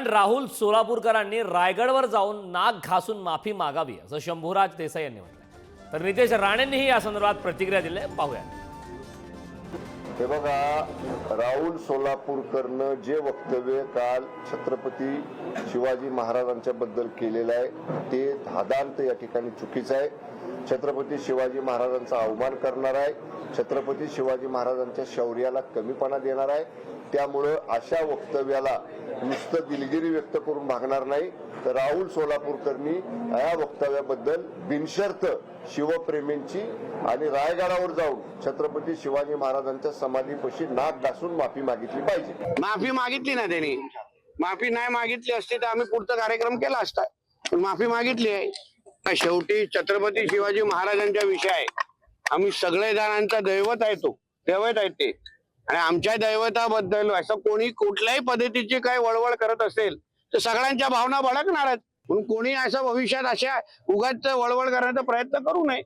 राहुल सोलापूरकरांनी रायगडवर जाऊन नाक घासून माफी मागावी असं शंभूराज देसाई यांनी म्हटलं। तर नितेश राणेंनीही या संदर्भात प्रतिक्रिया दिली आहे, पाहूया। हे बघा, राहुल सोलापूरकरनं जे वक्तव्य काल छत्रपती शिवाजी महाराजांच्या बद्दल केलेलं आहे ते धादांत या ठिकाणी चुकीचं आहे। छत्रपती शिवाजी महाराजांचा अवमान करणार आहे, छत्रपती शिवाजी महाराजांच्या शौर्याला कमीपणा देणार आहे। त्यामुळे अशा वक्तव्याला नुसतं दिलगिरी व्यक्त करून भागणार नाही। तर राहुल सोलापूरकरनी या वक्तव्याबद्दल बिनशर्त शिवप्रेमींची आणि रायगडावर जाऊन छत्रपती शिवाजी महाराजांच्या समाधीपाशी नाक घासून माफी मागितली पाहिजे। माफी मागितली ना त्यांनी, माफी नाही मागितली असती तर आम्ही पुढचा कार्यक्रम केला असता, पण माफी मागितली आहे। शेवटी छत्रपती शिवाजी महाराजांच्या विषय आम्ही सगळे जणांचा दैवत आहे, तो दैवत आहे ते, आणि आमच्या दैवताबद्दल असं कोणी कुठल्याही पद्धतीची काही वळवळ करत असेल तर सगळ्यांच्या भावना भडकणार आहेत। म्हणून कोणी असं भविष्यात अशा उगाच वळवळ करण्याचा प्रयत्न करू नये।